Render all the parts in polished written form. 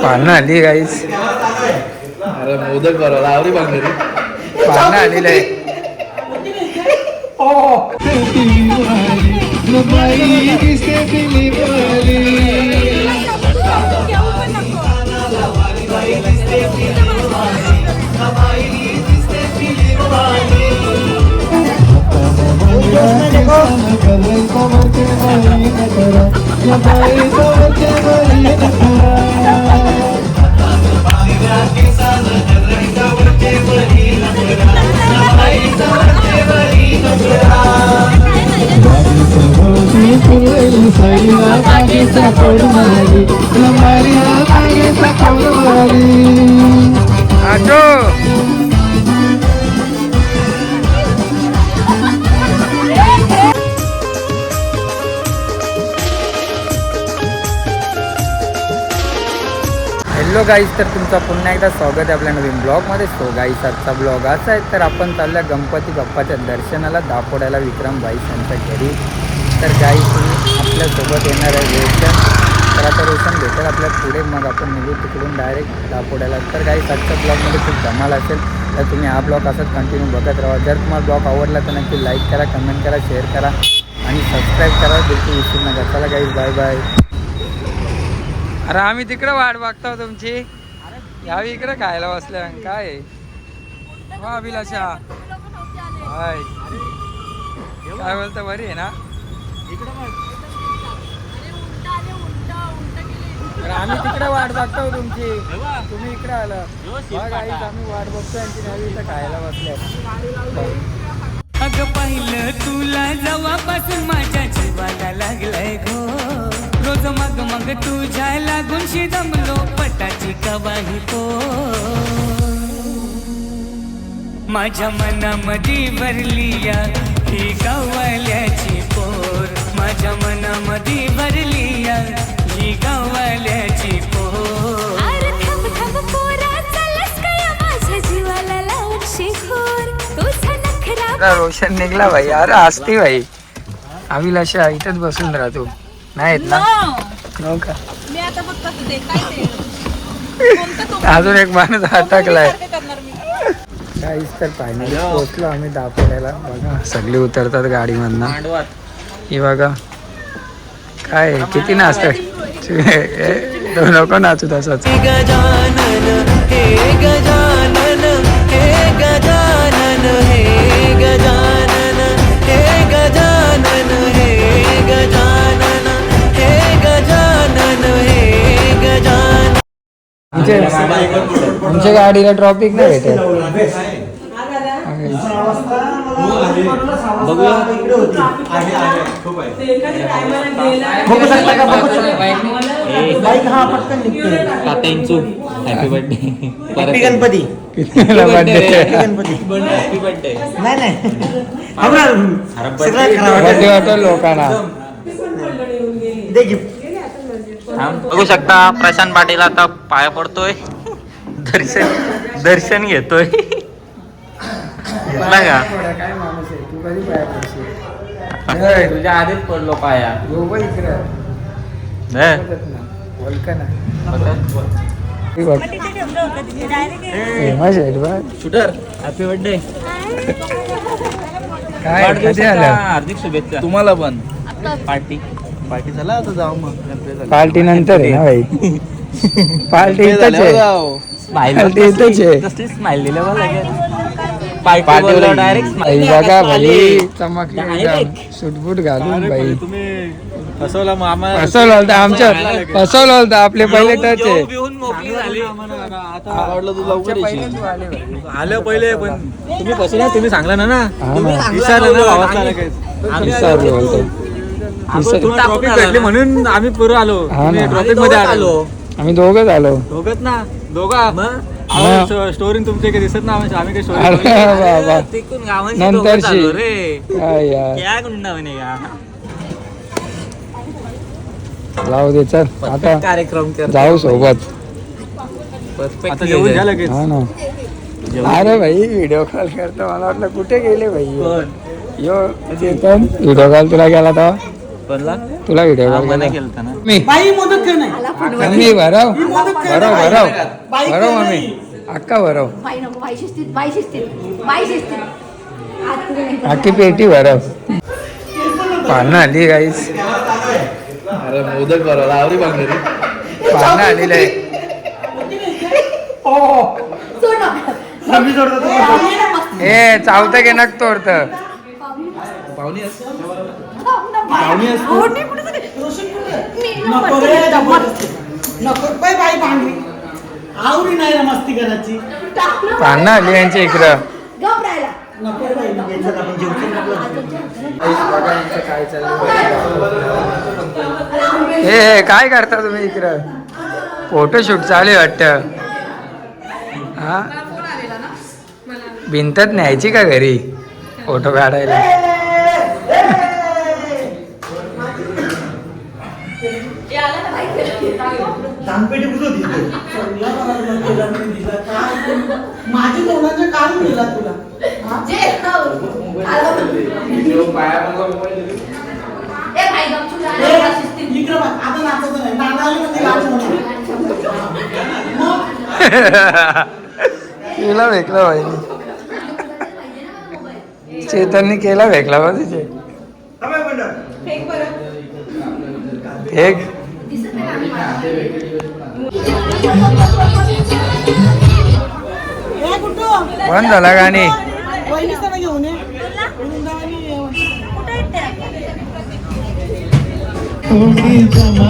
पाळणं आली गाईस. अरे मोदक बरोबर आवडी बांगली पाळणं आलेलं आहे. हॅलो गाईस, तर तुमचं पुन्हा एकदा स्वागत आहे आपल्या नवीन ब्लॉगमध्ये. सो गाईस, आजचा ब्लॉग असा आहे, तर आपण चालल्या गणपती बाप्पाच्या दर्शनाला दापोड्याला विक्रम भाई यांच्या घरी. तर गाईस, तुम्ही आपल्यासोबत येणार आहे रोशन. तर आता रोशन भेटेल आपल्या पुढे, मग आपण निघू तिकडून डायरेक्ट दापोड्याला. तर गाईस, आजच्या ब्लॉगमध्ये खूप धमाल असेल, तर तुम्ही हा ब्लॉग असाच कंटिन्यू बघत राहा. जर तुम्हाला ब्लॉग आवडला तर नक्की लाईक करा, कमेंट करा, शेअर करा आणि सबस्क्राईब करा, बिलकुल विसरू नका. चला गाईस, बाय बाय. अरे आम्ही तिकडे वाट बघतो तुमची, यावी इकडे खायला बसल्या. काय वा अभिलाषा, हाय, काय बोलतं, बरी आहे ना? अरे आम्ही तिकडे वाट बघतो तुमची, तुम्ही इकडे आला. गाईच आम्ही वाट बघतो यांची, न्यावी इथं खायला बसल्या. अगं पाहिलं तुला जेव्हापासून माझ्या जीवाला लागलाय गो. रोज मग मग तुझ्या लागून शिदमलो पटाची कवाही तो. माझ्या मनामध्ये भरली या ही गव्हाल्याची पोर. माझ्या मनामध्ये भरली या ही गव्हाल्याची पोर. रोशन निघला भाई. अरे असते भाई, अभिलाषा इथंच बसून राहतो. नाही येत ना? नो का? अजून एक माणूस अटकलाय. काहीच, तर फायनली पोहोचलो आम्ही दापोड्याला. बघा सगळे उतरतात गाडीमधनं. ही बघा काय किती नाचत. नको नाचू तसंच. गजानन हे गजानन हे गजानन हे गजानन हे गजानन हे गजानन हे गजानन हे गजानन. आमच्या गाडीला ट्रॉफिक नाही भेटत. हॅपी बर्थडे गणपती लोकांना बघू शकता. प्रशांत पाटील आता पाया पडतोय, दर्शन घेतोय. घेतला का? काय माणूस आहे तू, कधी पाया पडशील? तुझ्या आधीच पडलो पाया. Shooter happy birthday. काय कधी आलं? हार्दिक शुभेच्छा तुम्हाला पण. पार्टी झाला आता, जाऊ मग. पार्टी नंतर आहे ना भाई. पार्टी इथंच आहे. पार्टी इथंच आहे. कसली स्माइल दिलं मला पार्टी डायरेक्ट. बघा भाई, चमकली सूटबूट घालून भाई. फसवला मामा, फसवलं होतं आमच्या, फसवलं होतं. आपले पहिले टच आहे. आवडलं तू लवकर आलं पहिले, पण तुम्ही फसवला. तुम्ही सांगला ना, ट्रॉफिक भेटली म्हणून आम्ही पुढे आलो. ट्रॉफिक मध्ये आलो. आम्ही दोघंच आलो. दोघंच ना, दोघा स्टोरी तुमचे काही दिसत ना. आम्ही काही स्टोरी नंतरची लावू दे. चल आता कार्यक्रम जाऊ सोबत. आता जेवण झालं लगेच. हा ना. अरे भाई व्हिडिओ कॉल करतो, मला वाटलं कुठे गेले भाई. यो चेतन व्हिडिओ कॉल तुला केला तेव्हा. बनला तुला व्हिडिओ हा, कॉल मला केला केलता ना मी बाई मोदक खेळ नाही मी भरव भरव भरव बाई भरव खेळ मम्मी नाही. अक्का भरव बाई नको बाई शिस्तीत बाई शिस्तीत बाई शिस्तीत आज तुला नाही करणार. अख्खी पेटी भरव पानं आली गाईस अरे मोदक बरोबर आवडी बघ रे पानं आलेलं आहे सोड नका. मी जोडतो तो. पाहुणे ना मस्त. ए चावतं की नक तोडतं पाहुणी असते पाहुणे असतो. हो, नाही, कुठे सगळे. रोशन कुठे? मी नको नको रे, जमत. नको बाई भांडली आवडी नाही रे मस्ती करायची. टाकलं पानं आली यांच्या इकडं गप राहिला. नको रे बाई नको. चल आपण जेवतो बघा यांचं काय चाललंय हे काय करता तुम्ही इकडं फोटोशूट चालू आहे वाटतं हा भिंतच न्यायची का घरी फोटो काढायला दानपेटी कुठं होती माझी तोंडाचे काढून दिला तुला हा? जे आलं. ए बाई गप चूप राहिला. ए, बाई शिस्तीत. इकडं बघ, आता नाचायचं नाही नाचायला म्हणजे लाज होणार. केला भेकला भाई चेतनने केला भेकला बा तिथे एक दिसत नाही ना ए, कुठं? बंद झाला गाणी वहिनीच त्याला घेऊन ये. वृंदावनी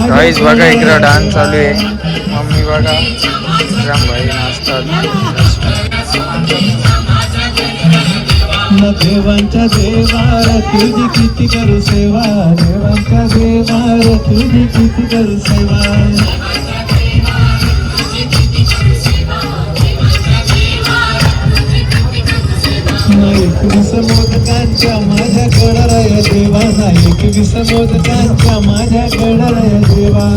गाईस बघा इकडं डान्स चालू आहे मम्मी बघा विक्रम भाई नाचतात देवांच्या देवार तुझी किती करू सेवा देवांच्या देवार तुझी किती करू सेवा एकवीस मोदकांच्या माझ्या गणराया देवा नाही 21 मोदकांच्या माझ्या गणराया देवा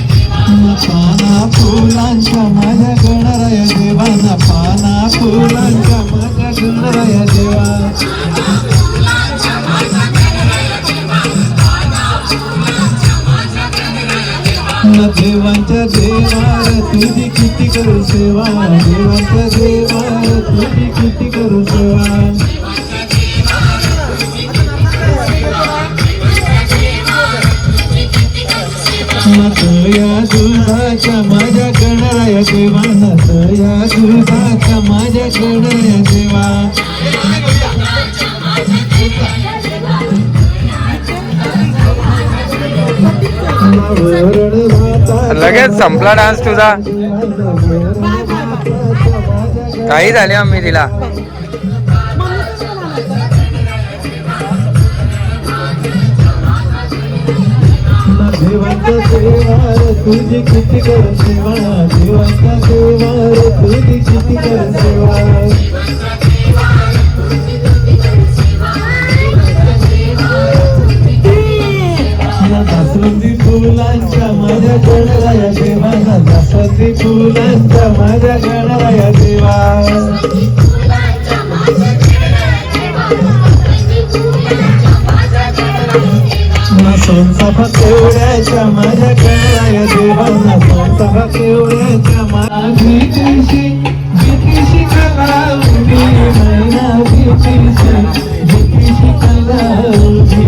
पाना फुलांच्या माझ्या गणराया देवाना पाना फुलांच्या माझ्या गणराया देवा देवांच्या देवार तुझी किती करू सेवा देवांच्या देवार तुझी किती करू सेवा या दुधाच्या माझ्या गणराया देवाना या दुधाच्या माझ्या गणराया देवा लगेच संपला डान्स तुझा काही झाले आम्ही तिला देवांच्या देवार तुझी किती करू सेवा देवांच्या देवार तुझी किती करू सेवा दासवंती फुलांच्या माझ्या गणराया देवाना दासवंती फुलांच्या माझ्या गणराया देवा सोनचाफा केवड्याच्या माझ्या गणराया देवाना सोनचाफा केवड्याच्या माझी भीतीशी कला उभी मैना भीतीशी कला उभी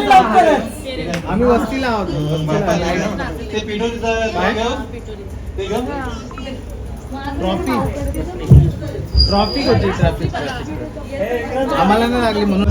आम्ही वस्तीला आहोत ते पिठो ट्रॉफिक होती ट्रॅफिक आम्हाला नाही लागली म्हणून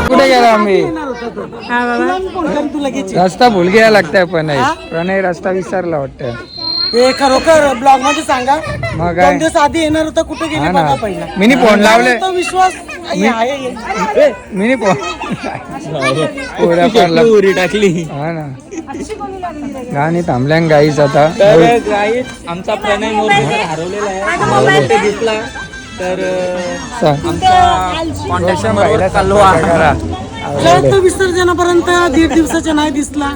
कुठे गेला आम्ही तू लगेच रस्ता भूल घ्यायला लागतंय प्रणय रस्ता विसरला वाटतं. हे खरोखर ब्लॉग मध्ये सांगा मग 2 काय दिवस आधी येणार होता कुठे गेले हा ना बघा पहिला मिनी फोन लावले तो विश्वास आहे मिनी फोन पुऱ्या पारला उरी टाकली हा ना गाणी थांबल्यान गाईच आता तर गाईत आमचा प्रणय मोरे हरवलेला आहे ते दिसला तर आमचा फाउंडेशन राहिला कालवा करा तो विसर्जनापर्यंत 1.5 दिवसाच्या नाही दिसला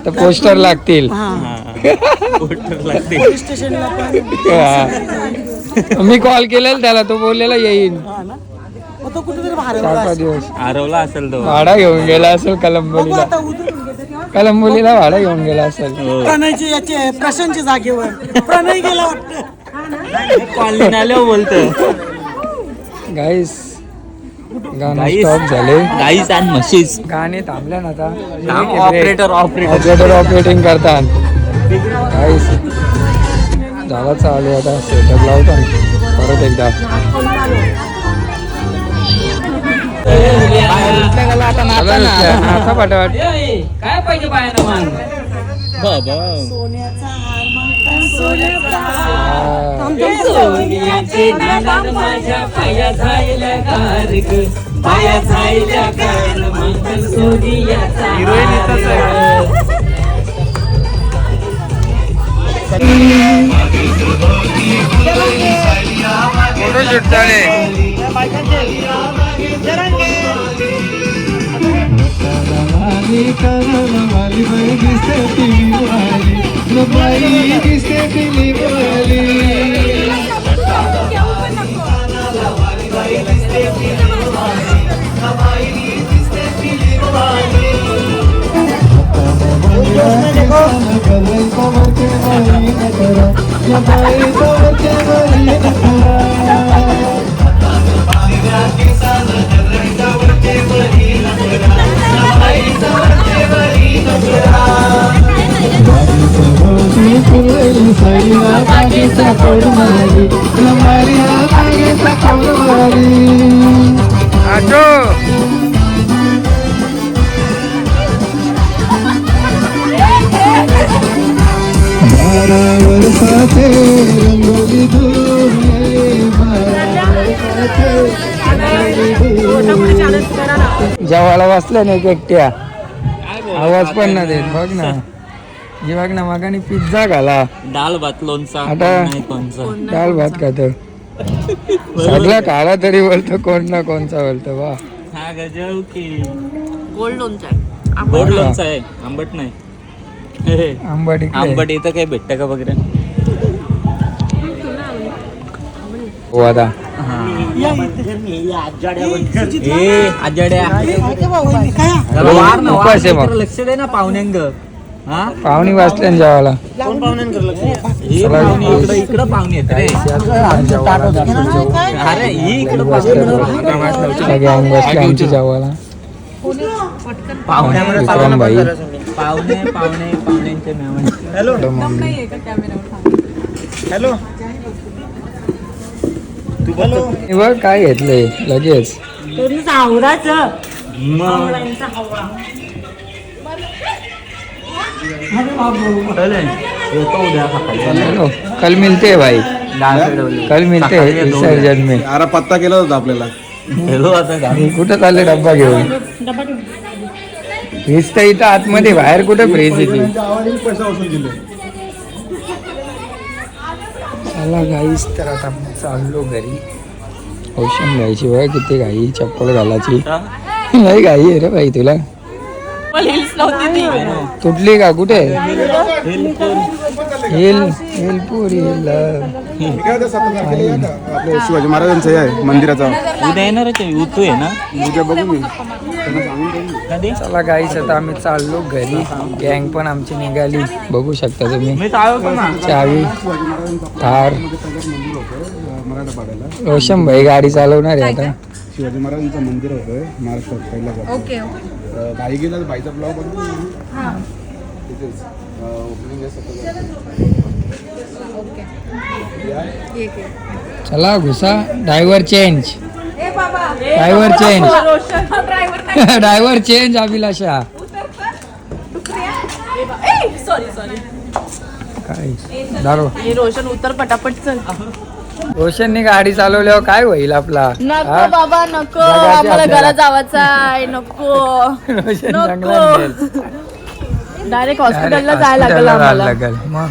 तर पोस्टर लागतील लागते पोलीस स्टेशनला पण मी कॉल केलेला त्याला तो बोललेला येईन हा ना मग तो कुठेतरी बाहेर 4-5 दिवस हरवला असेल तो भाडा घेऊन गेला असेल बघू कलंबोलीला आता उद्या कलंबोलीला भाडा घेऊन गेला असेल प्रणयचे याचे प्रशांतच्या जागेवर प्रणय गेला वाटतं कॉलनी आल्यावर बोलतो गाईस गाणं स्टॉप झाले गाईस अँड म्हशीस गाणे थांबल्या ना आता ऑपरेटर ऑपरेटिंग करतात गाईस झाला चालू आता सेटअप लावतो परत एकदा नाचा पाठवाट काय पाहिजे बायानं मग बाबा सोन्याचा हार म्हणतात सोन्याचा सोनियाचे नाणार माझ्या पाया जायला गार ग पाया जायला गार मग सोनियाचा फोटोशूट झाले वाली बाई दिसते टीव्ही वाली बाई दिसते टीव्ही वाली आजो वर्षाचे रंगोली जेवायला बसल्या नाही एकट्या आवाज पण ना देत बघ ना हे बघ ना मागाने पिझ्झा घाला डाल भात लोणचा आता नाही कोणचा डाळ भात खातो सगळा काळा तरी बोलतो कोण ना कोणचा बोलतो वा हा गजब की गोल्ड लोणचं गोड लोणचा आहे आंबट नाही आंबट इकडे. आंबट इथं काही भेटतं का वगैरे? हो आता आजाड्या हो, उपास आहे मग. लक्ष दे ना पाहुण्यांग. हा पाहुणी वाचल्या ना जेवायला. हे पाहुणे इकडं पाहुणे आहेत रे. अरे ही इकडं सगळे अंग बसले आमच्या जेवायला. पाहुण्यामध्ये विक्रम भाई पाहुण्यांचे मेहमान. इकडं मम्मी. हे बघ काय घेतलंय लगेच. चलो कल मिलते हैं भाई, कल मिलते हैं विसर्जन में. अरे पत्ता केला होता आपल्याला. कुठं चालले डब्बा घेऊन? फ्रीज तर इथं आतमध्ये, बाहेर कुठं फ्रीज येते? पैसा वसूल केले. चला गाईस, तर आता चाललो घरी. औषध घ्यायची बघ, किती घाई चप्पल घालायची. नाही घाई आहे रे भाई तुला. तुटली का? कुठे हेलपूर हिल. आपल्या शिवाजी महाराजांचं हे आहे मंदिराचा. उद्या येणारच आहे. उतू आहे ना उद्या बघू मी त्यांना सांगून ठेवू. कधी? चला गाईस, आता आम्ही चाललो घरी. गँग पण आमची निघाली, बघू शकता तुम्ही. मी चालवतो ना. चावी थार. मंदिर होतं मराठा पाड्याला. रोशन भाई गाडी चालवणार आहे आता. शिवाजी महाराजांचं मंदिर होतं महाराष्ट्रात पहिला. ओके भाई गेला भाईचा ब्लॉग बनवून तिथेच ओपनिंग आहे सगळं. चला घुसा. Driver change, driver change, driver change. Abhilasha काय दारो. रोशन उतर पटापट चल. रोशनने गाडी चालवल्यावर काय होईल आपला? नको बाबा नको, जगाची आम्हाला आपल्याला. घरा जावाचा आहे. नको रोशन नको. चांगला डायरेक्ट हॉस्पिटलला जायला लागलं हॉस्पिटलला आम्हाला. लागेल मग.